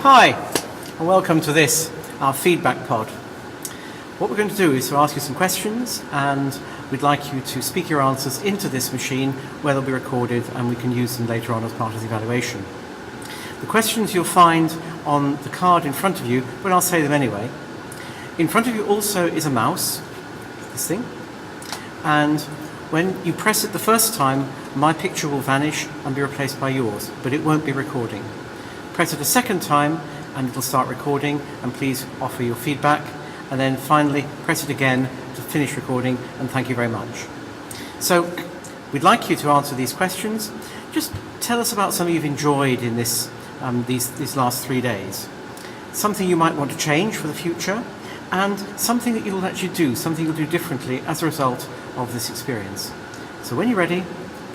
Hi, and welcome to this, our feedback pod. What we're going to do is to ask you some questions, and we'd like you to speak your answers into this machine where they'll be recorded and we can use them later on as part of the evaluation. The questions you'll find on the card in front of you, but I'll say them anyway. In front of you also is a mouse, this thing, and when you press it the first time, my picture will vanish and be replaced by yours, but it won't be recording. Press it a second time and it'll start recording, and please offer your feedback, and then finally press it again to finish recording, and thank you very much. So we'd like you to answer these questions. Just tell us about something you've enjoyed in these last 3 days. Something you might want to change for the future, and something that you'll actually do, something you'll do differently as a result of this experience. So when you're ready,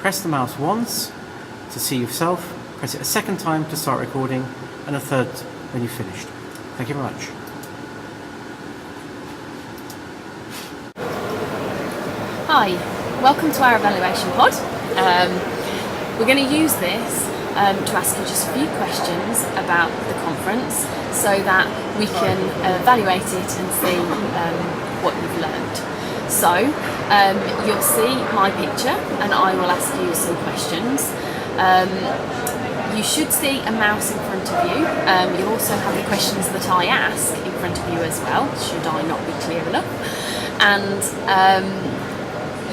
press the mouse once to see yourself, press it a second time to start recording, and a third when you've finished. Thank you very much. Hi, welcome to our evaluation pod. We're going to use this to ask you just a few questions about the conference so that we can evaluate it and see what you've learned. So you'll see my picture and I will ask you some questions. You should see a mouse in front of you. You'll also have the questions that I ask in front of you as well, should I not be clear enough. And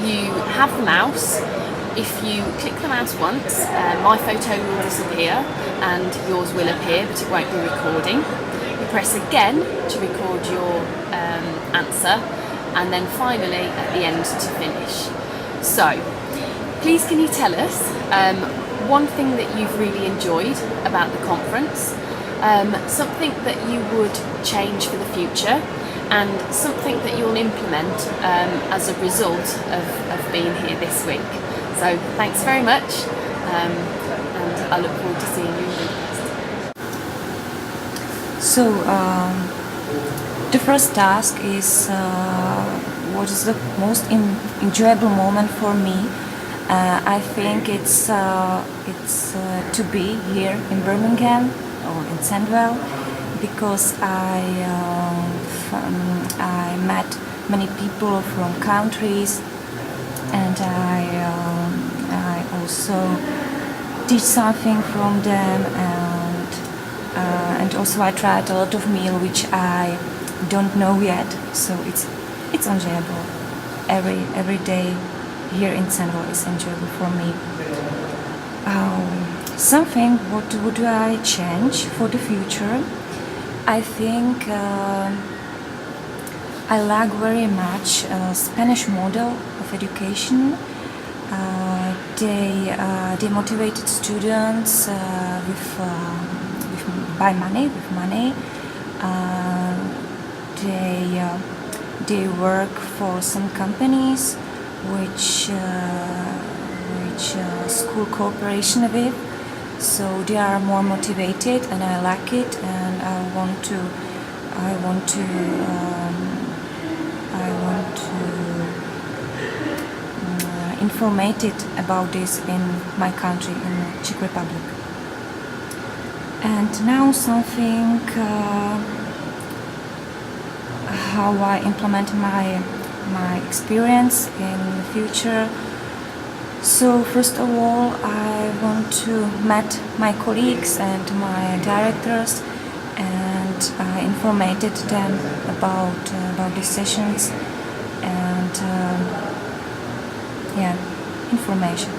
you have the mouse. If you click the mouse once, my photo will disappear and yours will appear, but it won't be recording. You press again to record your answer, and then finally at the end to finish. So, please can you tell us one thing that you've really enjoyed about the conference, something that you would change for the future, and something that you'll implement as a result of being here this week. So thanks very much, and I look forward to seeing you in Budapest. So the first task is what is the most enjoyable moment for me. I think it's to be here in Birmingham or in Sandwell, because I met many people from countries, and I also teach something from them, and also I tried a lot of meal which I don't know yet. So it's enjoyable. Every day here in Sandwell is enjoyable for me. Something what would I change for the future? I think I like very much Spanish model of education. They motivated students with money. They work for some companies which school cooperation with. So they are more motivated, and I like it, and I want to informate it about this in my country, in the Czech Republic. And now something how I implement my experience in the future. So first of all, I want to meet my colleagues and my directors, and I informated them about these sessions, and information.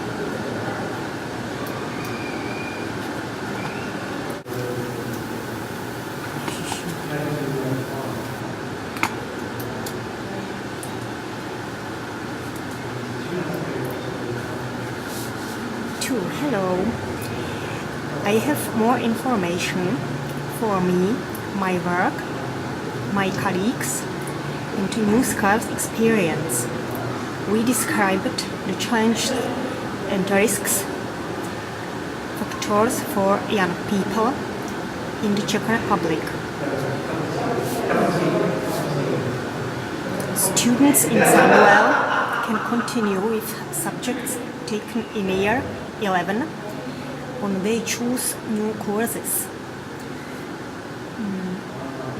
Hello. I have more information for me, my work, my colleagues, and new skills experience. We described the challenges and risks factors for young people in the Czech Republic. Students in Sandwell can continue with subjects taken in year 11 when they choose new courses.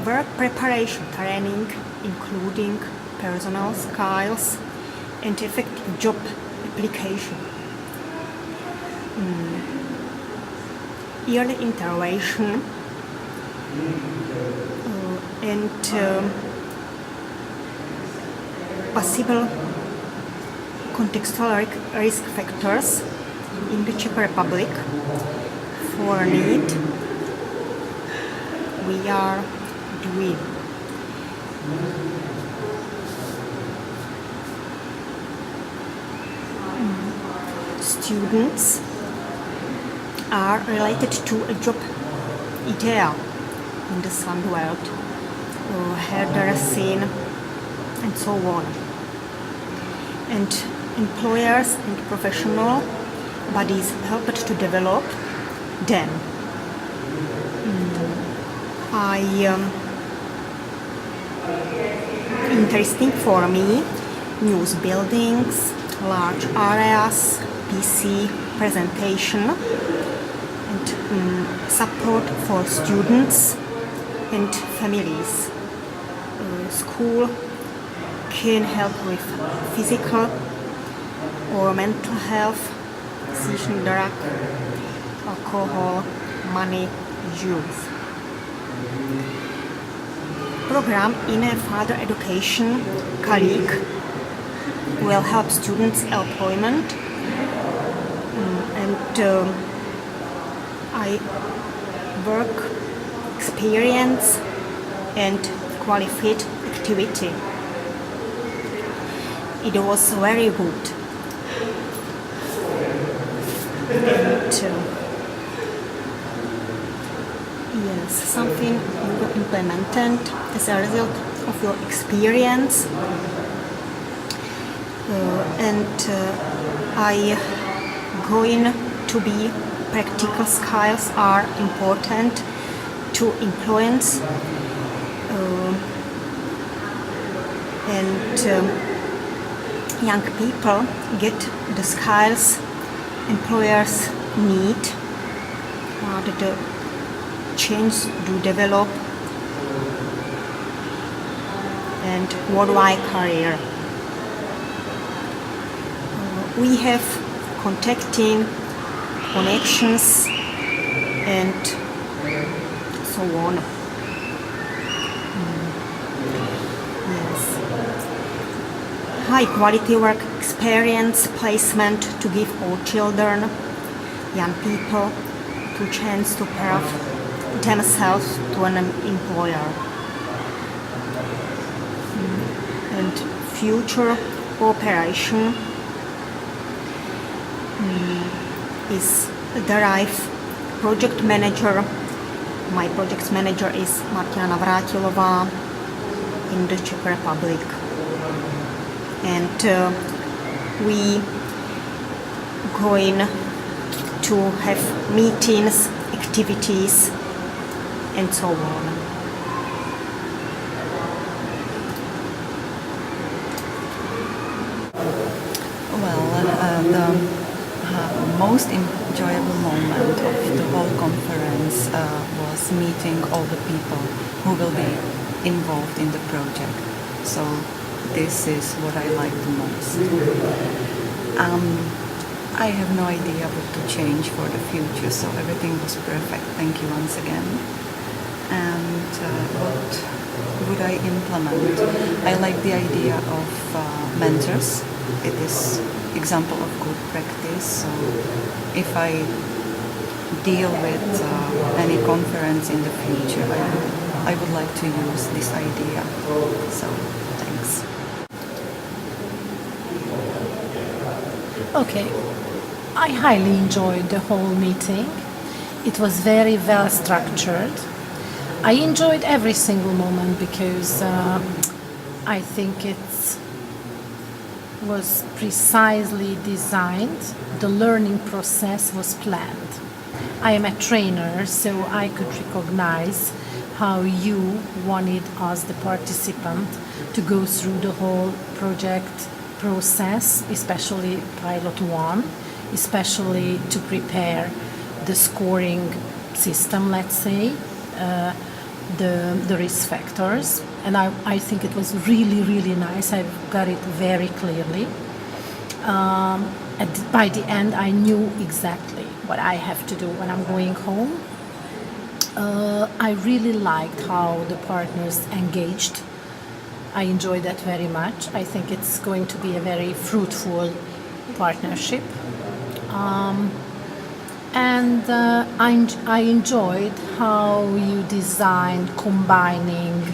Work preparation training, including personal skills and effective job application. Early intervention and possible contextual risk factors in the Czech Republic for need we are doing. Students are related to a job idea in the Sandwell, hairdressing and so on. And employers and professional bodies helped to develop them. Interesting for me, news buildings, large areas, PC presentation and support for students and families. School can help with physical or mental health, seizure, drug, alcohol, money use. Program in a further education colleague will help students' employment and I work experience and qualified activity. It was very good. And, yes, something you implemented as a result of your experience. I going to be practical skills are important to influence and young people get the skills employers need that the change to develop and worldwide career. We have contacting connections and so on. Yes. High quality work experience placement to give all children, young people, to chance to prove themselves to an employer. And future cooperation is derived project manager. My project manager is Martina Navrátilová in the Czech Republic. And we going to have meetings, activities and so on. The most enjoyable moment of the whole conference was meeting all the people who will be involved in the project. So this is what I like the most. I have no idea what to change for the future, so everything was perfect. Thank you once again. And what would I implement? I like the idea of mentors. It is example of good practice. So if I deal with any conference in the future, I would like to use this idea. So thanks. Okay, I highly enjoyed the whole meeting. It was very well structured. I enjoyed every single moment because I think it was precisely designed. The learning process was planned. I am a trainer, so I could recognize how you wanted us, the participant, to go through the whole project process, especially pilot one, especially to prepare the scoring system, let's say. the risk factors, and I think it was really, really nice. I got it very clearly. By the end, I knew exactly what I have to do when I'm going home. I really liked how the partners engaged. I enjoyed that very much. I think it's going to be a very fruitful partnership. And I enjoyed how you designed combining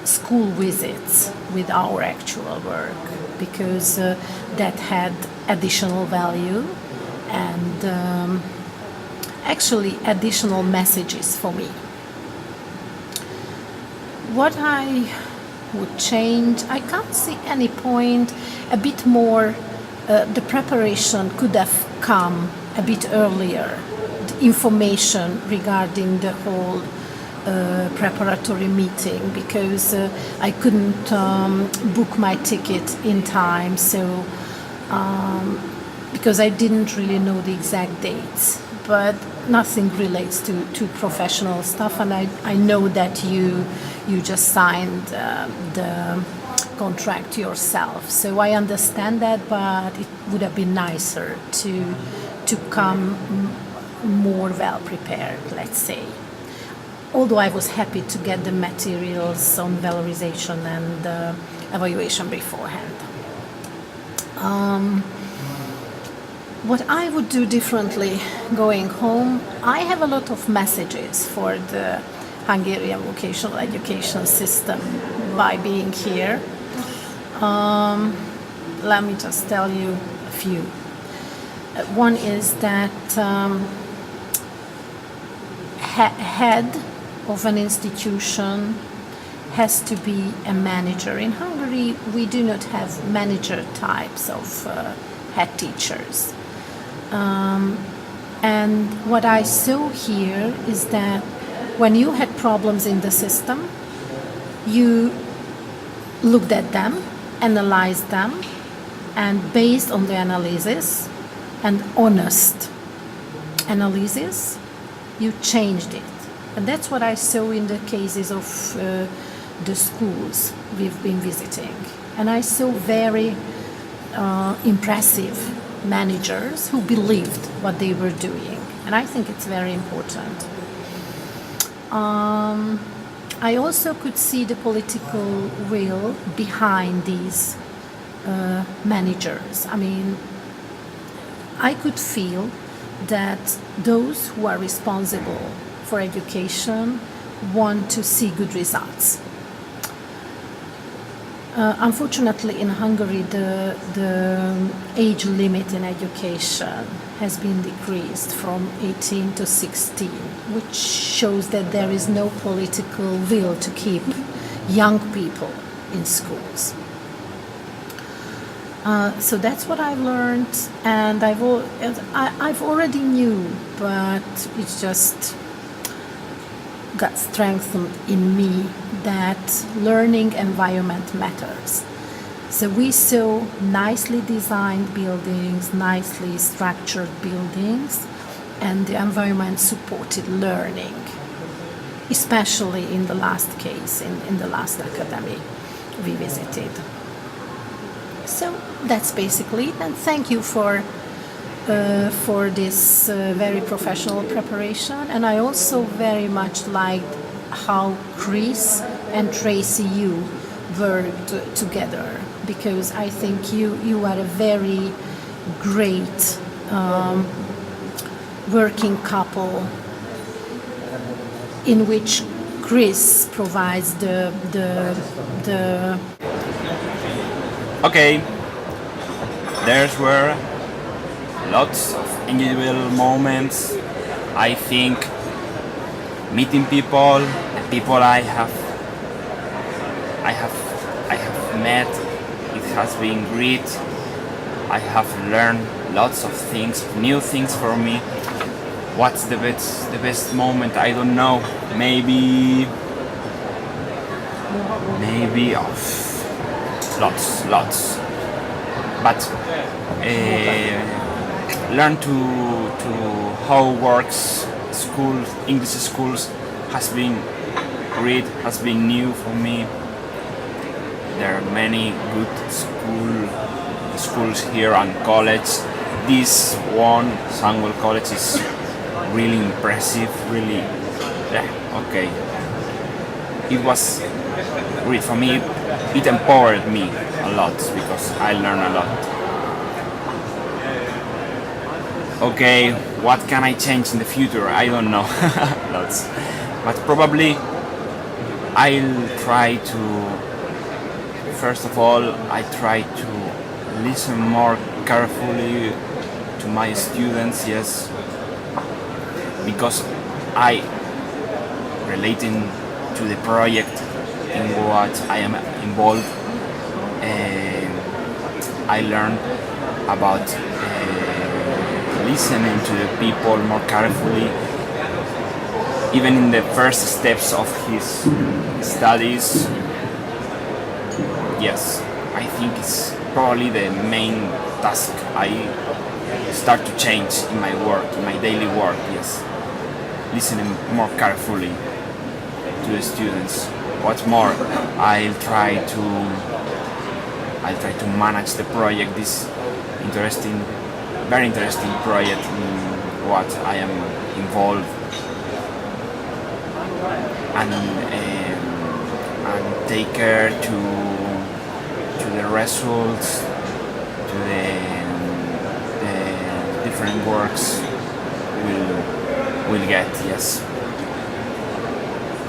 school visits with our actual work, because that had additional value and actually additional messages for me. What I would change, I can't see any point. A bit more, the preparation could have come a bit earlier. The information regarding the whole preparatory meeting, because I couldn't book my ticket in time, so because I didn't really know the exact dates. But nothing relates to professional stuff, and I know that you just signed the contract yourself, so I understand that, but it would have been nicer to come more well prepared, let's say. Although I was happy to get the materials on valorization and evaluation beforehand. What I would do differently going home, I have a lot of messages for the Hungarian vocational education system by being here. Let me just tell you a few. One is that head of an institution has to be a manager. In Hungary, we do not have manager types of head teachers. And what I saw here is that when you had problems in the system, you looked at them, analyzed them, and based on the analysis and honest analysis, you changed it. And that's what I saw in the cases of the schools we've been visiting. And I saw very impressive managers who believed what they were doing. And I think it's very important. I also could see the political will behind these managers. I mean, I could feel that those who are responsible for education want to see good results. Unfortunately, in Hungary, the age limit in education has been decreased from 18 to 16, which shows that there is no political will to keep young people in schools. So that's what I've learned, and I've already knew, but it's just got strengthened in me that learning environment matters. So we saw nicely designed buildings, nicely structured buildings, and the environment supported learning, especially in the last case, in the last academy we visited. So that's basically it, and thank you for this very professional preparation. And I also very much liked how Chris and Tracy, you worked together, because I think you are a very great working couple in which Chris provides the Okay, there were lots of individual moments. I think meeting people, the people I have met, it has been great. I have learned lots of things, new things for me. What's the best moment? I don't know. Maybe lots. But learn to how works schools, English schools, has been great, has been new for me. There are many good schools here and college. This one, Sandwell College, is really impressive, really, okay. It was great for me. It empowered me a lot because I learned a lot. Okay, what can I change in the future? I don't know. Lots. But probably I'll try to, first of all, I try to listen more carefully to my students, yes, because I, relating to the project in what I am involved, I learned about listening to the people more carefully, even in the first steps of his studies. Yes, I think it's probably the main task I start to change in my work, in my daily work, yes. Listening more carefully to the students. What's more, I'll try to manage the project, this very interesting project in what I am involved, and take care to the results, to the different works we'll get. Yes,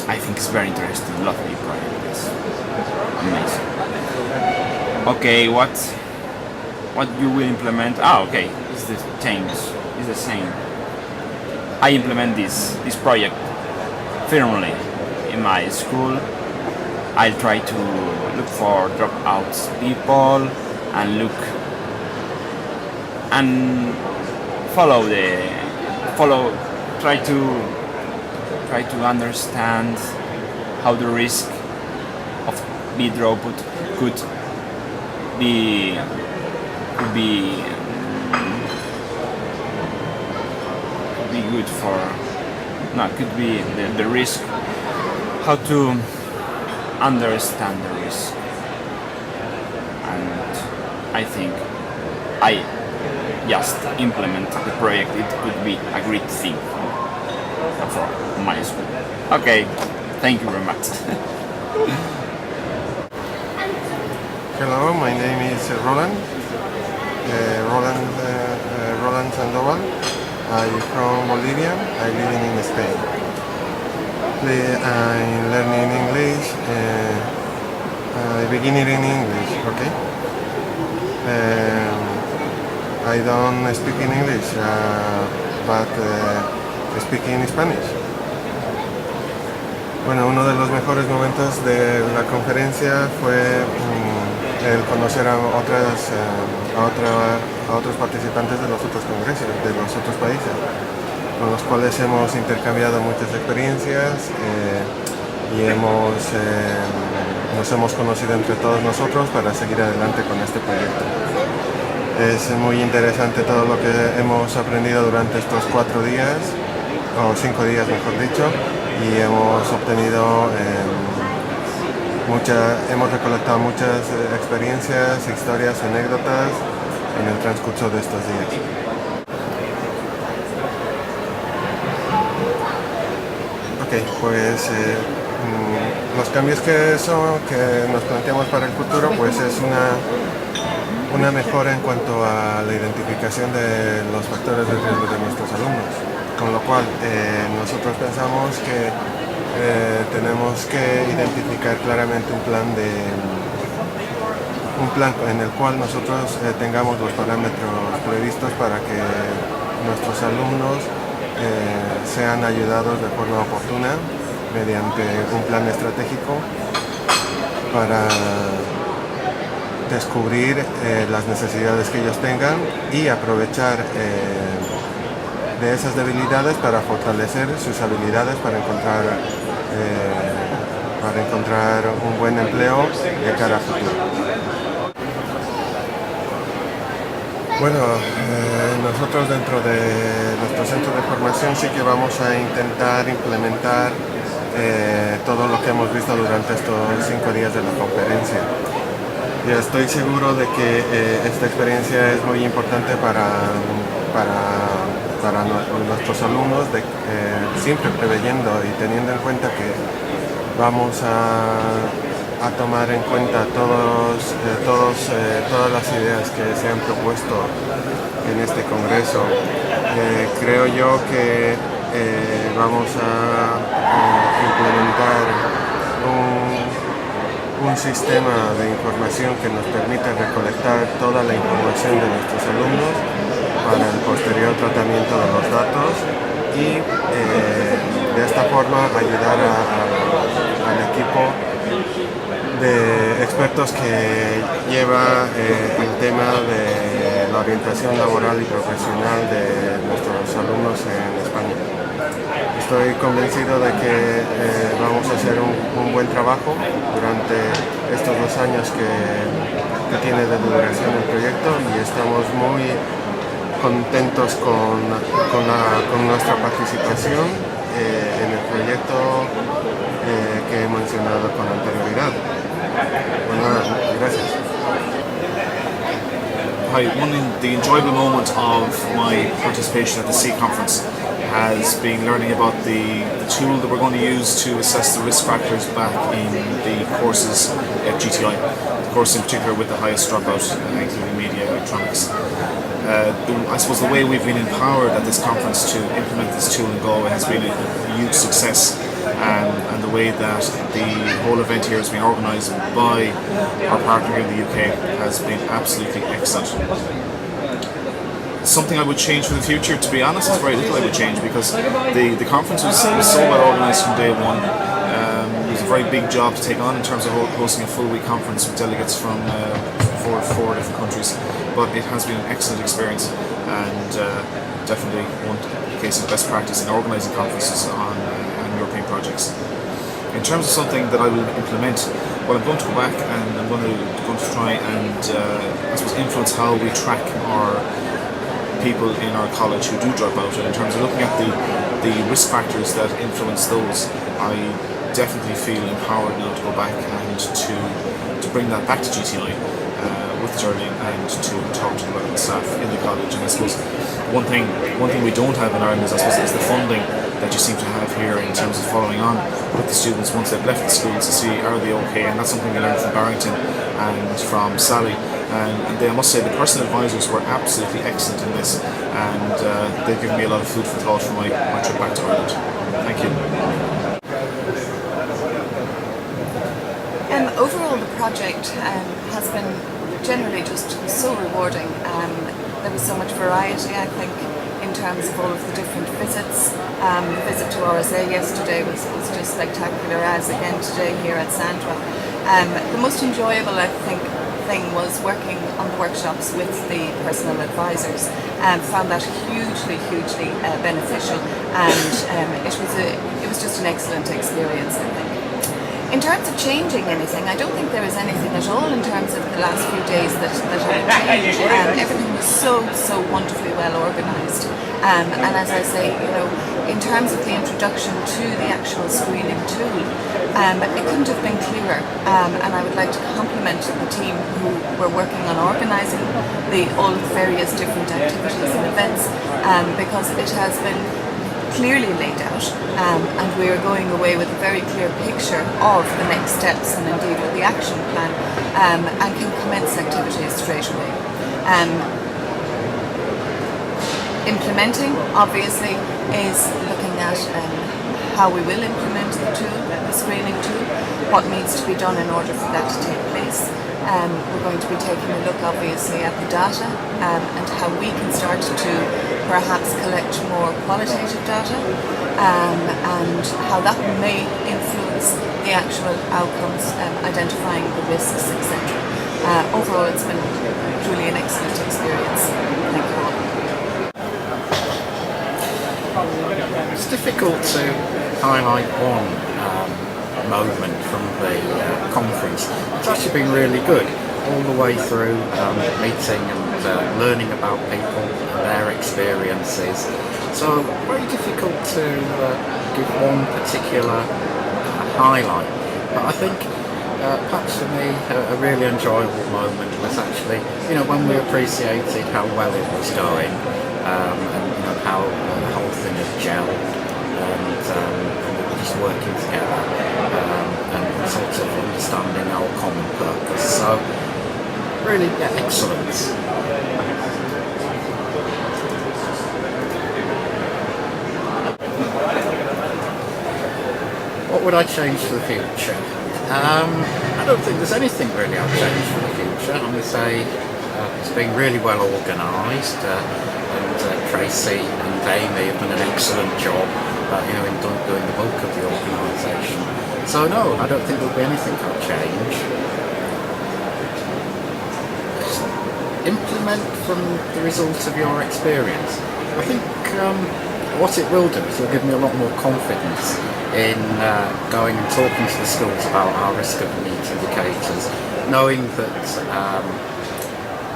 I think it's very interesting, lovely project. Yes, amazing. Okay, what you will implement? Okay, it's the change. It's the same. I implement this project firmly in my school. I try to look for dropouts people and try to understand how the risk of be dropped could be good for, no, could be the risk, how to understand the risk. And I think I just implement the project. It could be a great thing for my school. Okay, thank you very much. Hello, my name is Roland. Roland Sandwell. I'm from Bolivia. I'm living in Spain. I'm learning English. I begin in English, okay? I don't speak in English, but speak in Spanish. Bueno, uno de los mejores momentos de la conferencia fue el conocer a otros participantes de los otros congresos, de los otros países, con los cuales hemos intercambiado muchas experiencias y nos hemos conocido entre todos nosotros para seguir adelante con este proyecto. Es muy interesante todo lo que hemos aprendido durante estos 4 días, o 5 días mejor dicho, y hemos obtenido hemos recolectado muchas experiencias, historias, anécdotas en el transcurso de estos días. Ok, pues los cambios que nos planteamos para el futuro, pues es una mejora en cuanto a la identificación de los factores de riesgo de nuestros alumnos, con lo cual nosotros pensamos que tenemos que identificar claramente un plan en el cual nosotros tengamos los parámetros previstos para que nuestros alumnos sean ayudados de forma oportuna mediante un plan estratégico para descubrir las necesidades que ellos tengan y aprovechar de esas debilidades para fortalecer sus habilidades para encontrar un buen empleo de cara a futuro. Bueno, nosotros dentro de nuestro centro de formación sí que vamos a intentar implementar todo lo que hemos visto durante estos 5 días de la conferencia. Y estoy seguro de que esta experiencia es muy importante para nuestros alumnos, siempre preveyendo y teniendo en cuenta que vamos a tomar en cuenta todas las ideas que se han propuesto en este congreso. Creo yo que vamos a implementar un sistema de información que nos permita recolectar toda la información de nuestros alumnos para el posterior tratamiento de los datos y de esta forma ayudar al equipo de expertos que lleva el tema de la orientación laboral y profesional de nuestros alumnos en España. Estoy convencido de que vamos a hacer un buen trabajo durante estos 2 años que tiene de duración el proyecto y estamos muy contentos con nuestra participación en el proyecto que he mencionado con anterioridad. Pues nada, gracias. Hi, the enjoyable moment of my participation at the C conference has been learning about the tool that we're going to use to assess the risk factors back in the courses at GTI, the course in particular with the highest dropout, including media electronics. I suppose the way we've been empowered at this conference to implement this tool in Galway has been a huge success, and the way that the whole event here has been organised by our partner here in the UK has been absolutely excellent. Something I would change for the future, to be honest, very little I would change, because the conference was so well organised from day one. It was a very big job to take on in terms of hosting a full week conference with delegates from four different countries, but it has been an excellent experience and definitely one case of best practice in organising conferences on European projects. In terms of something that I will implement, well, I'm going to go back and I'm going to try and I suppose influence how we track our people in our college who do drop out, and in terms of looking at the risk factors that influence those, I definitely feel empowered now to go back and to bring that back to GTI with Geraldine and to talk to the relevant staff in the college. And I suppose one thing we don't have in Ireland is the funding that you seem to have here in terms of following on with the students once they've left the schools to see are they okay, and that's something we learned from Barrington and from Sally. And I must say the personal advisors were absolutely excellent in this, and they've given me a lot of food for thought for my trip back to Ireland. Thank you. Overall, the project has been generally just so rewarding. There was so much variety, I think, in terms of all of the different visits. The visit to RSA yesterday was just spectacular, as again today here at Sandwell. The most enjoyable, I think, thing was working on the workshops with the personal advisors. Found that hugely beneficial, and it was just an excellent experience, I think. In terms of changing anything, I don't think there is anything at all in terms of the last few days that I would change. Everything was so wonderfully well organised. And as I say, in terms of the introduction to the actual screening tool, it couldn't have been clearer. And I would like to compliment the team who were working on organising all of the various different activities and events, because it has been clearly laid out, and we are going away with a very clear picture of the next steps and indeed with the action plan, and can commence activities straight away. Implementing, obviously, is looking at how we will implement the tool, the screening tool, what needs to be done in order for that to take place. We're going to be taking a look, obviously, at the data and how we can start to perhaps collect more qualitative data, and how that may influence the actual outcomes, identifying the risks, etc. Overall, it's been truly an excellent experience. Thank you all. It's difficult to highlight one moment from the conference. It's actually been really good all the way through, meeting and learning about people and their experiences. So very difficult to give one particular highlight. But I think perhaps for me a really enjoyable moment was actually, when we appreciated how well it was going, and how the whole thing had gelled, and we were just working together, and sort of understanding our common purpose. So really, excellent. What would I change for the future? I don't think there's anything really I'd change for the future. I'm going to say it's been really well organised, and Tracy and Amy have done an excellent job, in doing the bulk of the organisation. So no, I don't think there'll be anything I'll change. Implement from the results of your experience. I think what it will do is it'll give me a lot more confidence in going and talking to the schools about our risk of meat indicators, knowing that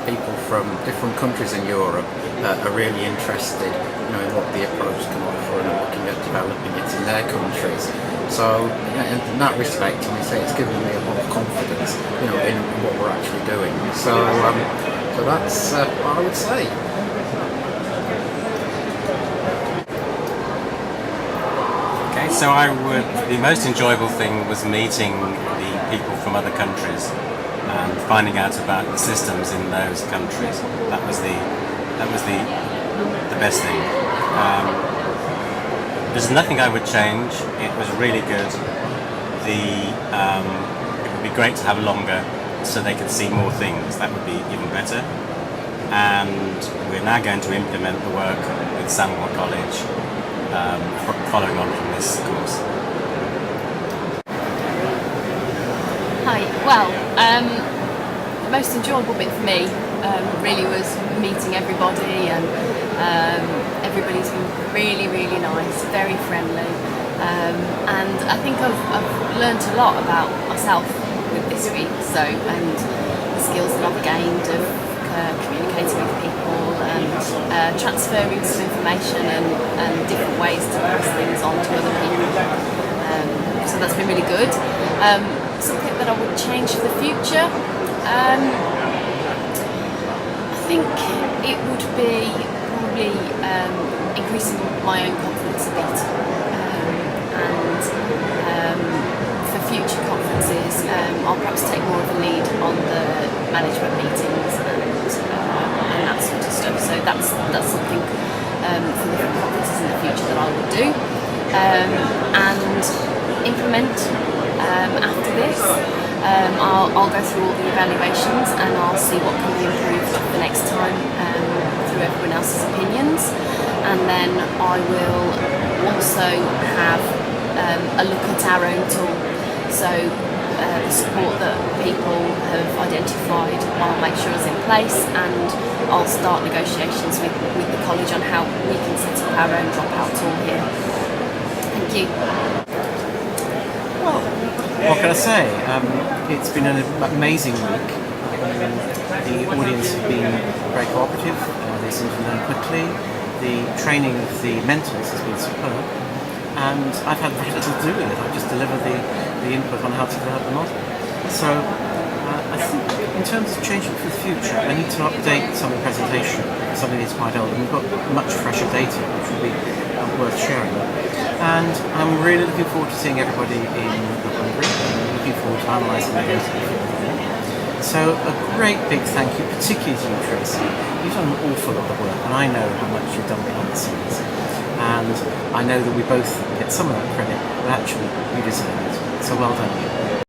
people from different countries in Europe are really interested, in what the approach can offer and are looking at developing it in their countries. So, in that respect, I say it's given me a lot of confidence, in what we're actually doing. So that's what I would say. So the most enjoyable thing was meeting the people from other countries and finding out about the systems in those countries. That was the best thing. There's nothing I would change. It was really good. It would be great to have longer so they could see more things. That would be even better. And we're now going to implement the work with Sandwell College, following on from this course. Hi. Well, the most enjoyable bit for me really was meeting everybody, and everybody's been really, really nice, very friendly, and I think I've learnt a lot about myself with this week. So, and the skills that I've gained of communicating with people and transferring some information and different ways to pass things on to other people. So that's been really good. Something that I would change for the future, I think it would be probably increasing my own confidence a bit, and for future conferences I'll perhaps take more of a lead on the management meetings and that sort of stuff. So that's something for the conferences in the future that I will do, and implement after this. I'll go through all the evaluations and I'll see what can be improved the next time through everyone else's opinions, and then I will also have a look at our own tool. So the support that people have identified, I'll make sure is in place, and I'll start negotiations with the college on how we can set up our own dropout tool here. Thank you. Well, what can I say? It's been an amazing week. The audience have been very cooperative. They seem to learn quickly. The training of the mentors has been superb. And I've had very little to do with it. I just deliver the input on how to develop the model. So I think in terms of changing for the future, I need to update some of the presentation. Something that's quite old, and we've got much fresher data, which will be worth sharing. And I'm really looking forward to seeing everybody in the Hungary. I'm looking forward to analysing the data a bit more. So a great big thank you, particularly to you, Tracy. You've done an awful lot of work, and I know how much you've done behind the scenes. And I know that we both get some of that credit, but actually you deserve it. So well done you.